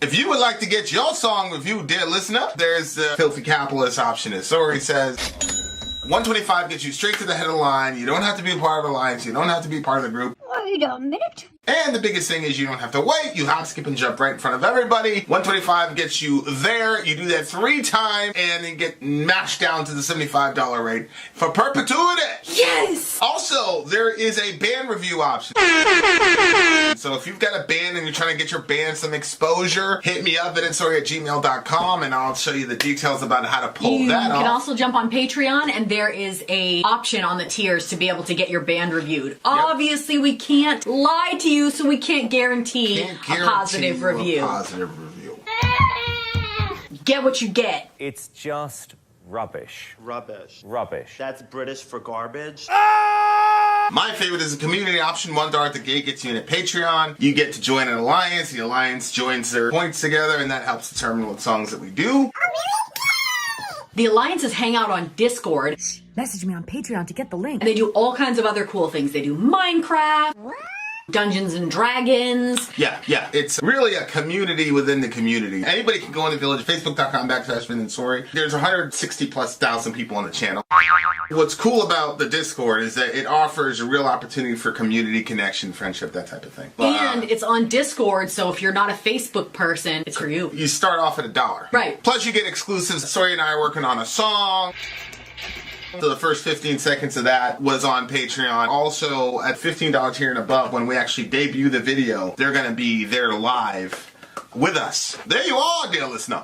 If you would like to get your song reviewed, dear listener, there's the filthy capitalist option. As Sori says, $125 gets you straight to the head of the line. You don't have to be a part of the alliance. You don't have to be part of the group. Wait a minute. And the biggest thing is you don't have to wait. You hop, skip, and jump right in front of everybody. $125 gets you there. You do that 3 times, and then get mashed down to the $75 rate for perpetuity. Yes! Also, there is a band review option. So if you've got a band and you're trying to get your band some exposure, hit me up at vinsori@gmail.com, and I'll show you the details about how to pull that off. You can also jump on Patreon, and there is a option on the tiers to be able to get your band reviewed. Yep. Obviously, we can't lie to you, so we can't guarantee a positive review. Get what you get. It's just rubbish. Rubbish. Rubbish. That's British for garbage. My favorite is the community option. $1 at the gate gets you in a Patreon. You get to join an alliance. The alliance joins their points together, and that helps determine what songs that we do. The alliances hang out on Discord. Message me on Patreon to get the link. And they do all kinds of other cool things. They do Minecraft, Dungeons and Dragons. Yeah. It's really a community within the community. Anybody can go in the village, facebook.com/Vin and Sori. There's 160,000+ people on the channel. What's cool about the Discord is that it offers a real opportunity for community connection, friendship, that type of thing. And it's on Discord, so if you're not a Facebook person, it's for you. You start off at $1. Right. Plus you get exclusives. Sori and I are working on a song. So the first 15 seconds of that was on Patreon. Also, at $15 tier and above, when we actually debut the video, they're going to be there live with us. There you are, dear listener.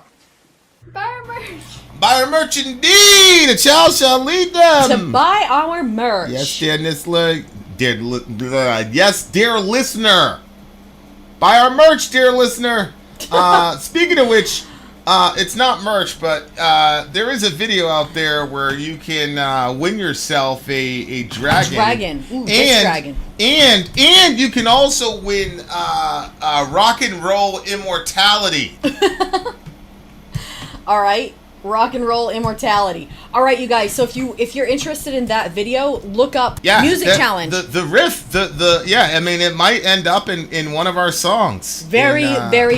Buy our merch. Buy our merch indeed. A child shall lead them. To buy our merch. Yes, dear listener. Yes, dear listener. Buy our merch, dear listener. Speaking of which, it's not merch, but there is a video out there where you can win yourself a dragon. A dragon. Ooh, this dragon. And you can also win rock and roll immortality. All right, rock and roll immortality. All right, you guys. So if you're interested in that video, look up music challenge. The riff, I mean, it might end up in one of our songs. Very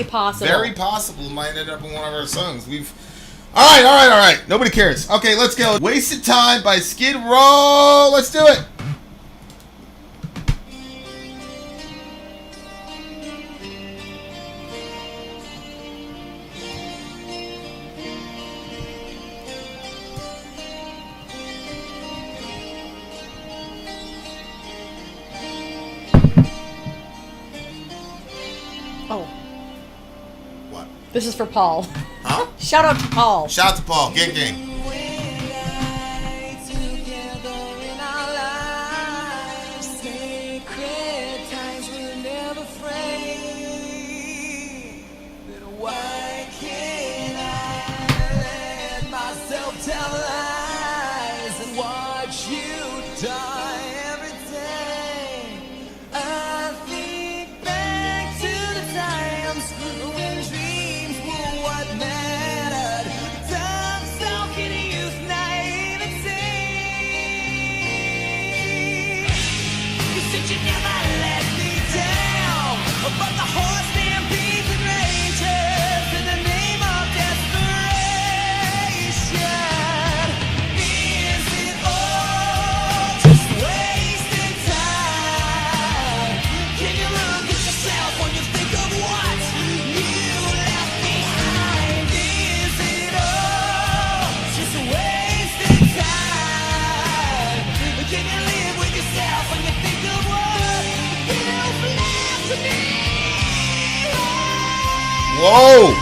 possible. Very possible it might end up in one of our songs. All right. Nobody cares. Okay, let's go. Wasted Time by Skid Row. Let's do it. Oh. What? This is for Paul. Huh? Shout out to Paul. Shout out to Paul. Gang. Whoa!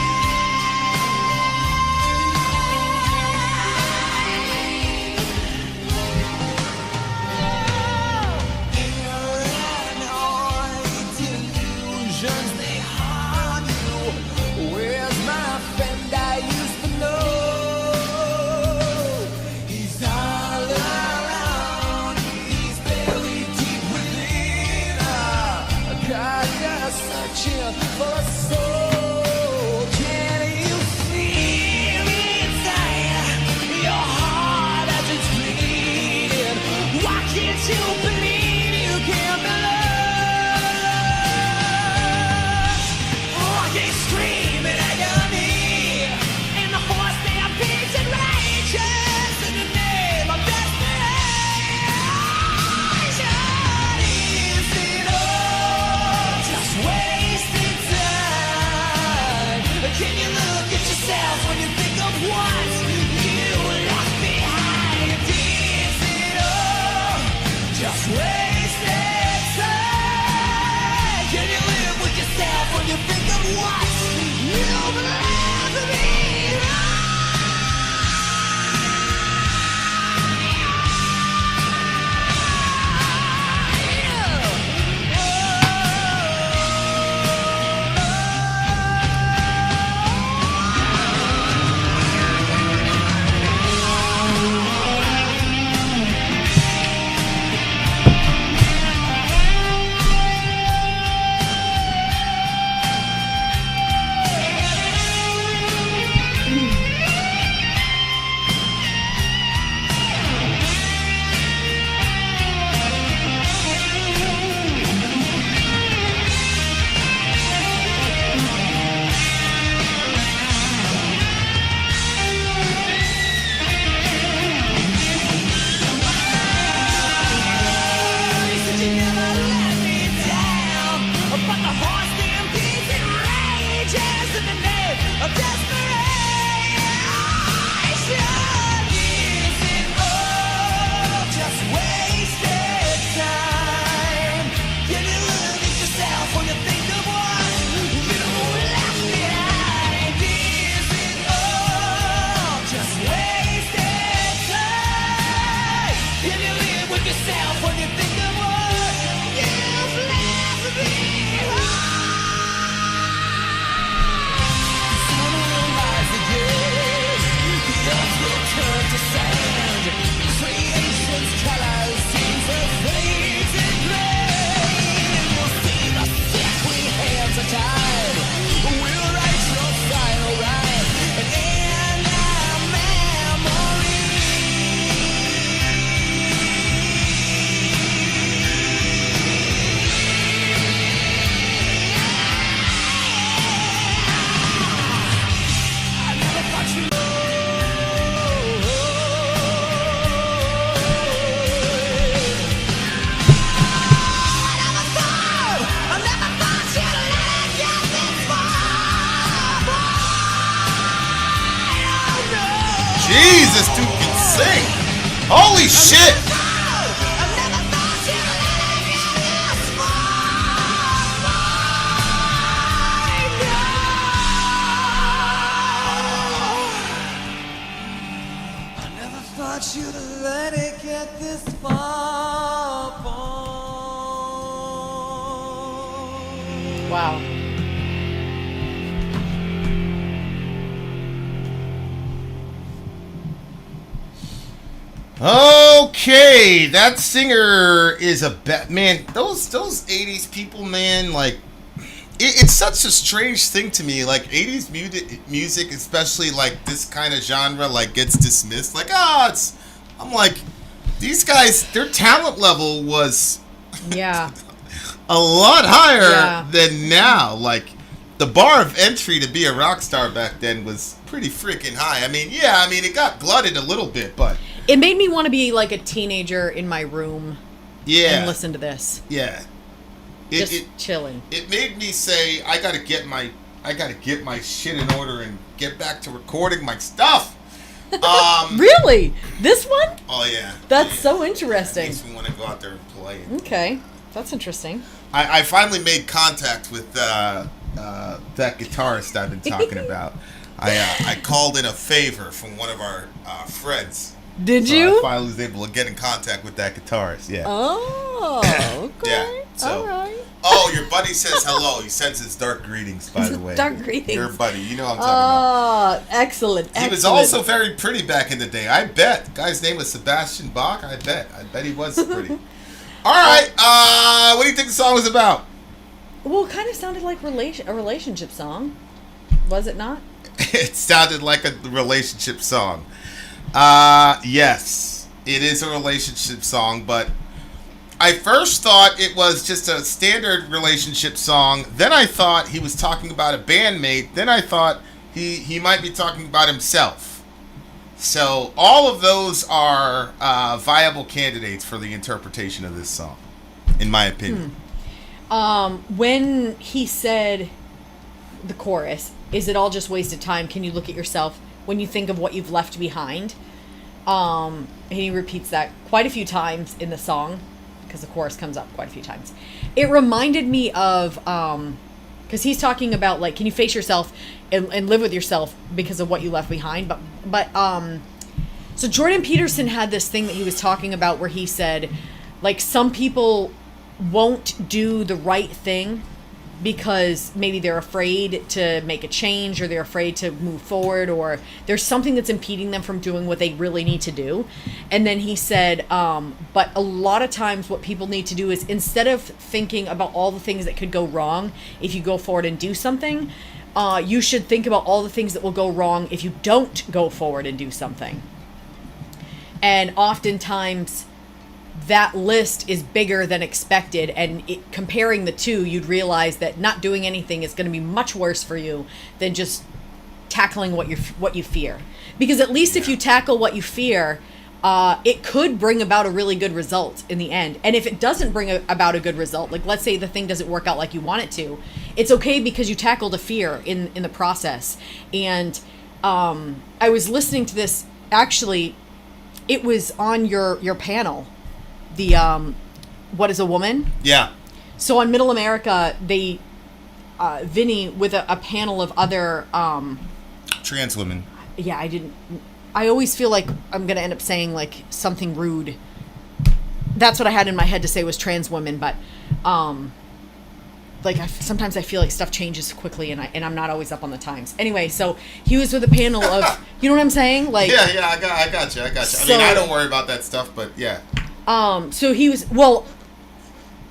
Searching for a soul. Can you look at yourself when you think of what you left behind? Is it all just wasted time? Can you live with yourself when you think of what you've left behind? Jesus, dude can sing. Holy shit. You'd let it get this far. Wow. Okay, that singer is a man. Those 80s people, man, like it's such a strange thing to me. Like 80s music, especially like this kind of genre, like gets dismissed. Like, I'm like, these guys, their talent level was Yeah. a lot higher Yeah. than now. Like the bar of entry to be a rock star back then was pretty freaking high. I mean, it got glutted a little bit, but It made me want to be like a teenager in my room and listen to this. Yeah. Just chilling. It made me say, I gotta get my shit in order and get back to recording my stuff. Really? This one? Oh yeah. That's so interesting. Makes me want to go out there and play. Okay, that's interesting. I finally made contact with that guitarist I've been talking about. I called in a favor from one of our friends. Did so you? I finally was able to get in contact with that guitarist. Yeah. Oh, okay. Yeah. So, all right. Oh, your buddy says hello. He sends his dark greetings, by the way. Dark greetings. Your buddy. You know what I'm talking about. Excellent. He was also very pretty back in the day. I bet. The guy's name was Sebastian Bach. I bet he was pretty. All right. What do you think the song was about? Well, it kind of sounded like a relationship song. Was it not? It sounded like a relationship song. Yes, it is a relationship song, but I first thought it was just a standard relationship song. Then I thought he was talking about a bandmate. Then I thought he might be talking about himself. So all of those are viable candidates for the interpretation of this song, in my opinion. When he said the chorus, is it all just wasted time? Can you look at yourself when you think of what you've left behind? And he repeats that quite a few times in the song, because the chorus comes up quite a few times. It reminded me of, because he's talking about, like, can you face yourself and live with yourself because of what you left behind? But so Jordan Peterson had this thing that he was talking about where he said, like, some people won't do the right thing because maybe they're afraid to make a change, or they're afraid to move forward, or there's something that's impeding them from doing what they really need to do. And then he said, but a lot of times what people need to do is, instead of thinking about all the things that could go wrong if you go forward and do something, you should think about all the things that will go wrong if you don't go forward and do something. And oftentimes that list is bigger than expected, and comparing the two, you'd realize that not doing anything is going to be much worse for you than just tackling what you fear. Because at least if you tackle what you fear, it could bring about a really good result in the end. And if it doesn't bring about a good result, like let's say the thing doesn't work out like you want it to, it's okay because you tackled a fear in the process. And I was listening to this, actually, it was on your panel. The What is a Woman? Yeah. So on Middle America, they Vinny with a panel of other trans women. Yeah, I always feel like I'm gonna end up saying like something rude. That's what I had in my head to say was trans women, but like sometimes I feel like stuff changes quickly, and I'm not always up on the times. Anyway, so he was with a panel of, you know what I'm saying? Like, yeah, I got you. So, I mean, I don't worry about that stuff, but yeah. So he was, well,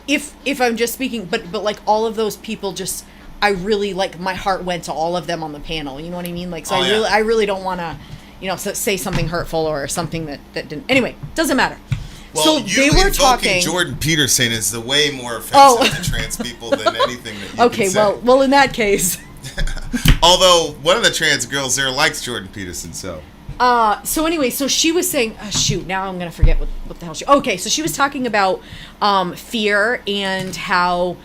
if I'm just speaking, but like all of those people, just, I really, like, my heart went to all of them on the panel, you know what I mean? Like, so I really don't want to, you know, say something hurtful or something that didn't, anyway, doesn't matter. Well, so they were talking. Jordan Peterson is the way more offensive to trans people than anything that you okay, can say. well, in that case. Although one of the trans girls there likes Jordan Peterson, so. So anyway, so she was saying, shoot, now I'm going to forget what the hell okay, so she was talking about fear and how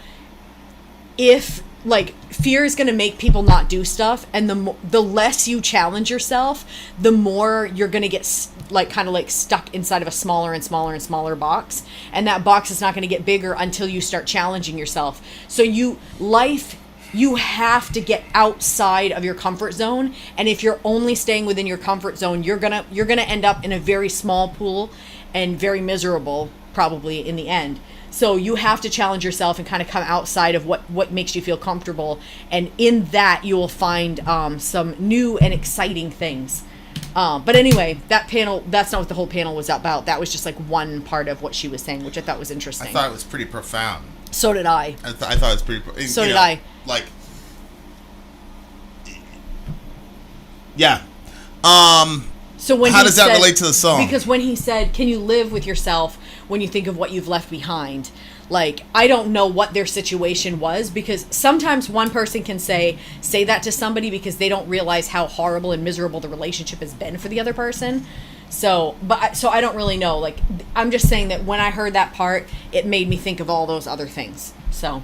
if, like, fear is going to make people not do stuff, and the less you challenge yourself, the more you're going to get, like, kind of like stuck inside of a smaller and smaller and smaller box, and that box is not going to get bigger until you start challenging yourself. So you have to get outside of your comfort zone, and if you're only staying within your comfort zone, you're gonna end up in a very small pool and very miserable, probably, in the end. So you have to challenge yourself and kind of come outside of what makes you feel comfortable, and in that you will find some new and exciting things. But anyway, that panel, that's not what the whole panel was about. That was just like one part of what she was saying, which I thought was interesting. I thought it was pretty profound. So did I. I thought it was pretty. So did I. Like, yeah. So when how does that relate to the song? Because when he said, "Can you live with yourself when you think of what you've left behind?" Like, I don't know what their situation was, because sometimes one person can say that to somebody because they don't realize how horrible and miserable the relationship has been for the other person. So I don't really know. Like, I'm just saying that when I heard that part, it made me think of all those other things. So.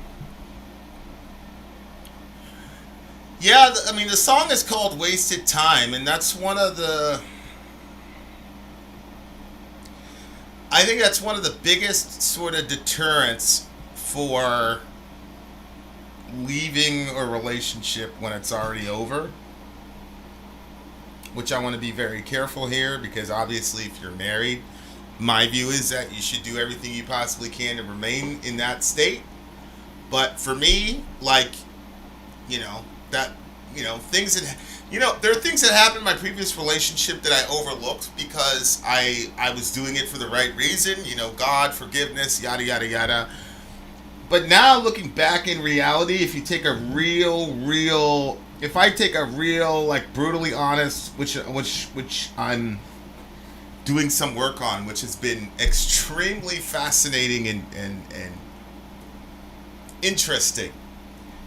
Yeah, I mean, the song is called Wasted Time, and that's one of the... I think that's one of the biggest sort of deterrents for leaving a relationship when it's already over. Which I want to be very careful here, because obviously if you're married, my view is that you should do everything you possibly can to remain in that state. But for me, like, you know, that, you know, things that, you know, there are things that happened in my previous relationship that I overlooked because I was doing it for the right reason, you know, God, forgiveness, yada, yada, yada. But now looking back in reality, if you take a if I take a real, like, brutally honest, which I'm doing some work on, which has been extremely fascinating and interesting.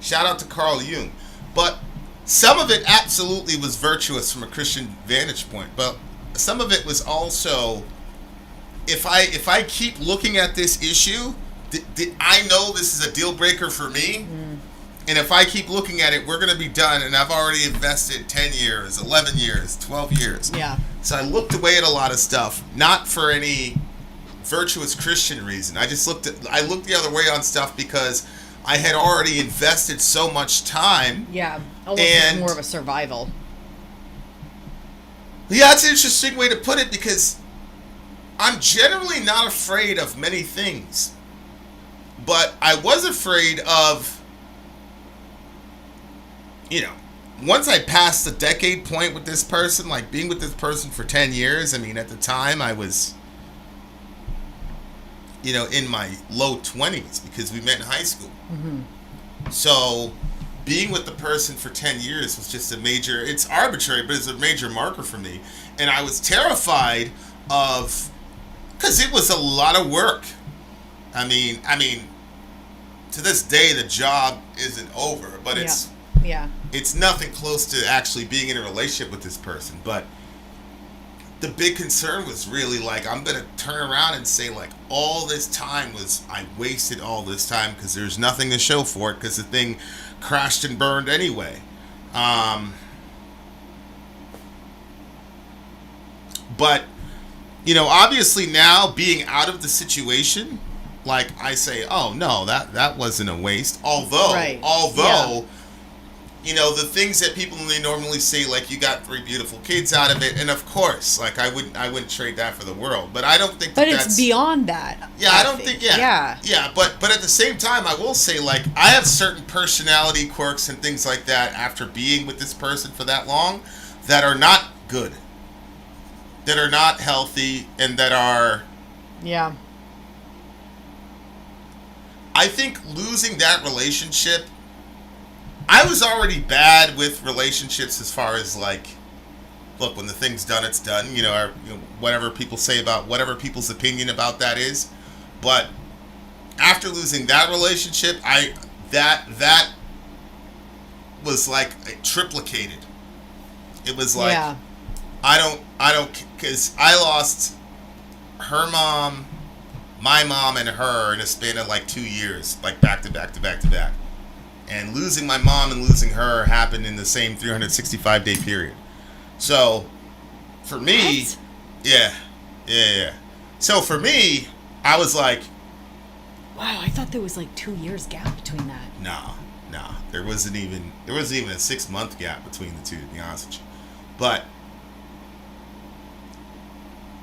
Shout out to Carl Jung. But some of it absolutely was virtuous from a Christian vantage point. But some of it was also, if I keep looking at this issue, I know this is a deal breaker for me. And if I keep looking at it, we're going to be done. And I've already invested 10 years, 11 years, 12 years. Yeah. So I looked away at a lot of stuff, not for any virtuous Christian reason. I looked the other way on stuff because I had already invested so much time. Yeah. Almost And- more of a survival. Yeah, that's an interesting way to put it because I'm generally not afraid of many things. But I was afraid of, once I passed the decade point with this person, like being with this person for 10 years, I mean, at the time I was, in my low 20s because we met in high school. Mm-hmm. So being with the person for 10 years was just it's arbitrary, but it's a major marker for me. And I was terrified because it was a lot of work. I mean, to this day, the job isn't over, but it's nothing close to actually being in a relationship with this person. But the big concern was really like, I'm going to turn around and say like, all this time I wasted all this time because there's nothing to show for it because the thing crashed and burned anyway. But, obviously now being out of the situation, like I say, oh no, that wasn't a waste. Although, the things that people normally say, like you got 3 beautiful kids out of it, and of course, like I wouldn't trade that for the world. But I don't think. But it's beyond that. Yeah, I don't think. Yeah. But at the same time, I will say, like, I have certain personality quirks and things like that after being with this person for that long that are not good, that are not healthy, and that are. Yeah. I think losing that relationship, I was already bad with relationships as far as like, look, when the thing's done, it's done. Whatever people say about whatever people's opinion about that is. But after losing that relationship, that was like triplicated. It was like, I don't, because I lost her mom, my mom, and her in a span of like 2 years, like back to back to back to back. And losing my mom and losing her happened in the same 365-day period. So, for me, What? yeah. So for me, I was like, Wow, I thought there was like 2 years gap between that. nah. There wasn't even a 6-month gap between the two, to be honest with you. But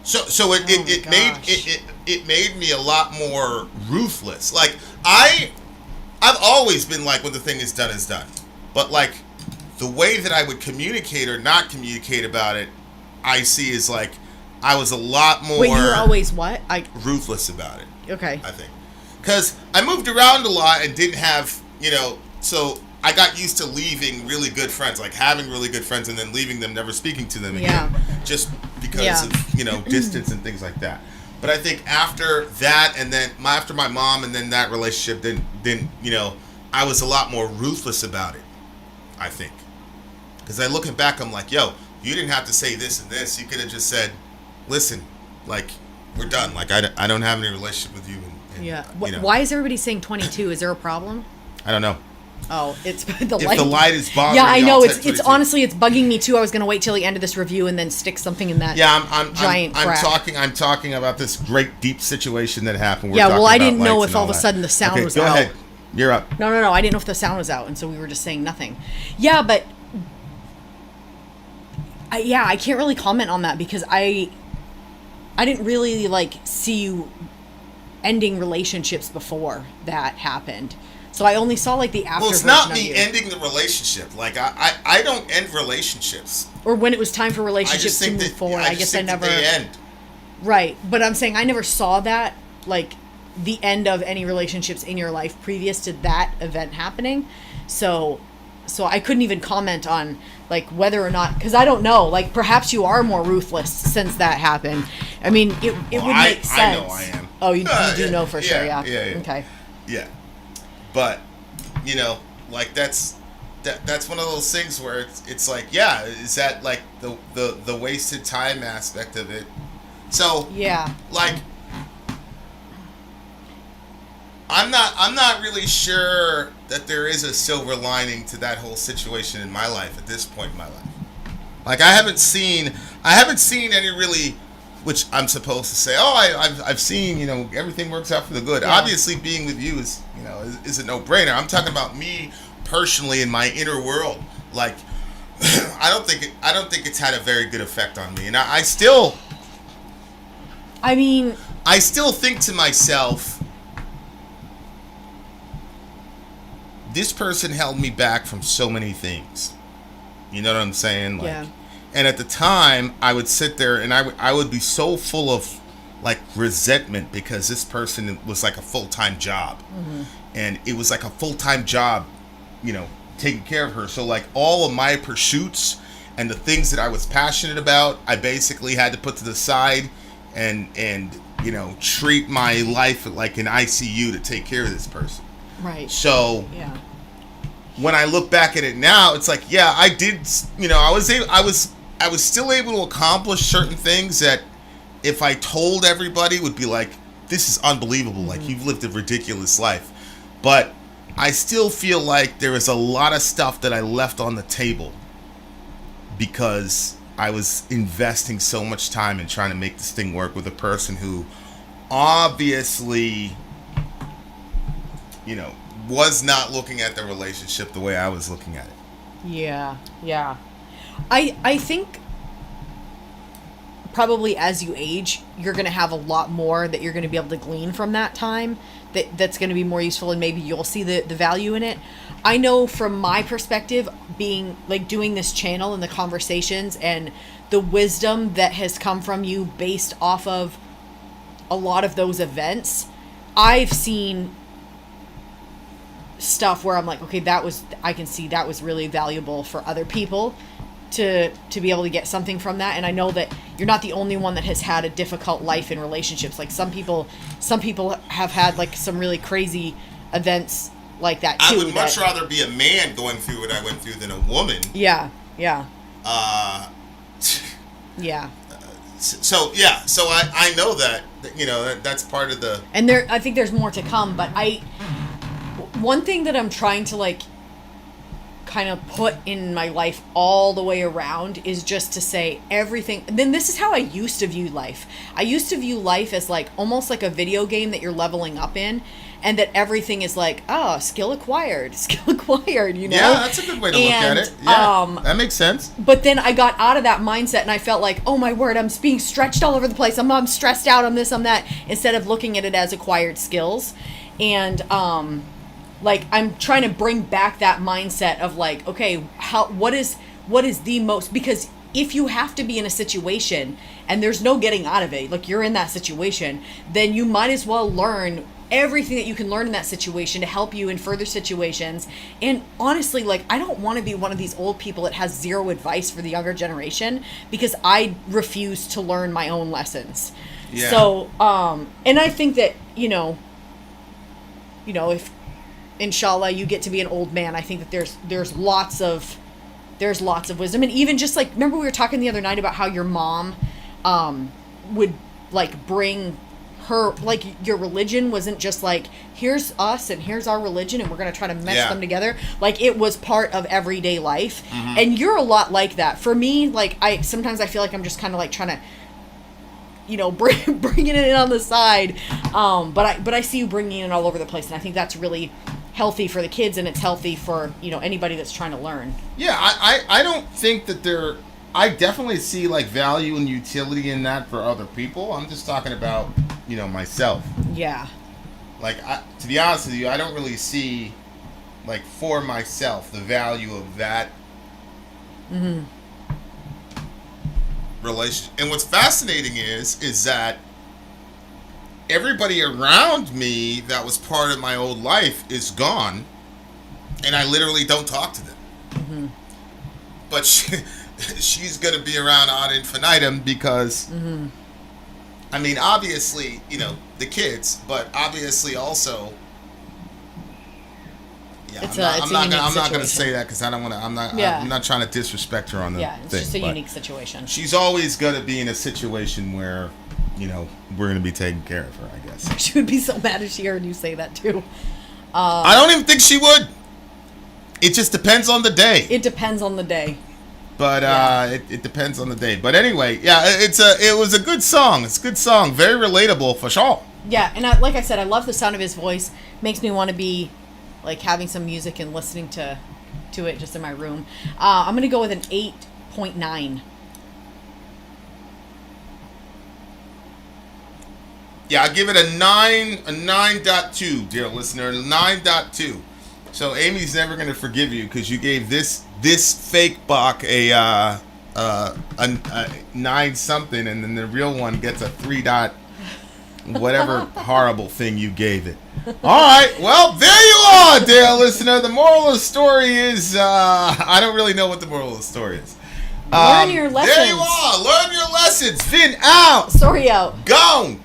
so it made me a lot more ruthless. Like I've always been like, when the thing is done, but like the way that I would communicate or not communicate about it, I see is like I was a lot more. Wait, you were always what? Ruthless about it. Okay. I think because I moved around a lot and didn't have, so I got used to leaving really good friends, like having really good friends and then leaving them, never speaking to them again, just because of, distance and things like that. But I think after that, and then after my mom and then that relationship, then I was a lot more ruthless about it, I think. Because looking back, I'm like, yo, you didn't have to say this and this. You could have just said, listen, like, we're done. Like, I don't have any relationship with you. And Why is everybody saying 22? Is there a problem? I don't know. Oh, it's the If light. the light is bothering Yeah, I you, know. I'll It's take 22. honestly, it's bugging me too. I was gonna wait till the end of this review and then stick something in that. Yeah, giant crack. I'm talking about this great deep situation that happened. Yeah, well, I didn't know lights if and all of a that. sudden the sound Okay, was go out. ahead. You're up. No. I didn't know if the sound was out, and so we were just saying nothing. Yeah, but I can't really comment on that because I didn't really like see you ending relationships before that happened. So I only saw like the after. Well, it's not me ending the relationship. Like I don't end relationships. Or when it was time for I relationships just to think move that forward. I guess I never. They end. Right, but I'm saying I never saw that, like, the end of any relationships in your life previous to that event happening. So I couldn't even comment on, like, whether or not, because I don't know, like, perhaps you are more ruthless since that happened. I mean, it would make sense. I know I am. Oh, you do know for sure, yeah. Yeah. Okay. Yeah. But, like, that's one of those things where it's like, yeah, is that like the wasted time aspect of it? So yeah, like I'm not really sure that there is a silver lining to that whole situation in my life at this point in my life. Like I haven't seen any really, which I'm supposed to say, I've seen, you know, everything works out for the good. Yeah. Obviously being with you is, you know, is a no-brainer. I'm talking about me personally in my inner world. Like I don't think it's had a very good effect on me. And I still think to myself, this person held me back from so many things. You know what I'm saying? Like, Yeah. And at the time, I would sit there and I would be so full of like resentment because this person was like a full-time job. Mm-hmm. And it was like a full-time job, you know, taking care of her. So like all of my pursuits and the things that I was passionate about, I basically had to put to the side and you know, treat my life like an ICU to take care of this person. Right. So yeah. When I look back at it now, it's like, yeah, I did, you know, I was still able to accomplish certain things that if I told everybody would be like, this is unbelievable. Mm-hmm. Like you've lived a ridiculous life. But I still feel like there is a lot of stuff that I left on the table because I was investing so much time in trying to make this thing work with a person who obviously, you know, was not looking at the relationship the way I was looking at it. Yeah, yeah. I think probably as you age, you're going to have a lot more that you're going to be able to glean from that time that's going to be more useful, and maybe you'll see the value in it. I know from my perspective, being like doing this channel and the conversations and the wisdom that has come from you based off of a lot of those events, I've seen stuff where I'm like, okay, I can see that was really valuable for other people to be able to get something from that. And I know that you're not the only one that has had a difficult life in relationships. Like some people have had like some really crazy events like that too. I would much rather be a man going through what I went through than a woman. Yeah. Yeah. So I know that, you know, that's part of the. And I think there's more to come, but one thing that I'm trying to like kind of put in my life all the way around is just to say everything. And then this is how I used to view life. I used to view life as like almost like a video game that you're leveling up in, and that everything is like, oh, skill acquired, you know? Yeah, that's a good way to look at it. Yeah, that makes sense. But then I got out of that mindset and I felt like, oh my word, I'm being stretched all over the place. I'm stressed out, I'm this, I'm that, instead of looking at it as acquired skills. And like I'm trying to bring back that mindset of like, okay, what is the most, because if you have to be in a situation and there's no getting out of it, like you're in that situation, then you might as well learn everything that you can learn in that situation to help you in further situations. And honestly, like I don't want to be one of these old people that has zero advice for the younger generation, because I refuse to learn my own lessons. Yeah. So and I think that, you know, if inshallah you get to be an old man, I think that there's lots of wisdom. And even just like, remember we were talking the other night about how your mom would like bring her, like your religion wasn't just like, here's us and here's our religion and we're going to try to mesh them together. Like it was part of everyday life. Mm-hmm. And you're a lot like that. For me, like sometimes I feel like I'm just kind of like trying to, you know, bringing it in on the side. But I see you bringing it all over the place. And I think that's really healthy for the kids, and it's healthy for, you know, anybody that's trying to learn. Yeah, I don't think that I definitely see like value and utility in that for other people. I'm just talking about, you know, myself. Yeah. Like, to be honest with you, I don't really see, like, for myself, the value of that relationship. And what's fascinating is that everybody around me that was part of my old life is gone, and I literally don't talk to them. Mm-hmm. But she's going to be around ad infinitum because, I mean, obviously, you know, the kids, but obviously also, I'm not going to say that because I don't want to. I'm not trying to disrespect her on the thing. Yeah, it's just a unique situation. She's always going to be in a situation where you know, we're gonna be taking care of her, I guess. She would be so mad if she heard you say that too. I don't even think she would. It just depends on the day. It depends on the day. But it depends on the day. But anyway, yeah, it was a good song. It's a good song, very relatable for sure. Yeah, and like I said, I love the sound of his voice. Makes me want to be like having some music and listening to it just in my room. I'm gonna go with an 8.9. Yeah, I give it a 9.2, dear listener, 9.2. So Amy's never gonna forgive you because you gave this fake Bach a 9 something, and then the real one gets a 3 dot whatever horrible thing you gave it. All right, well there you are, dear listener. The moral of the story is I don't really know what the moral of the story is. Learn your lessons. There you are. Learn your lessons. Vin out. Sori out. Gone.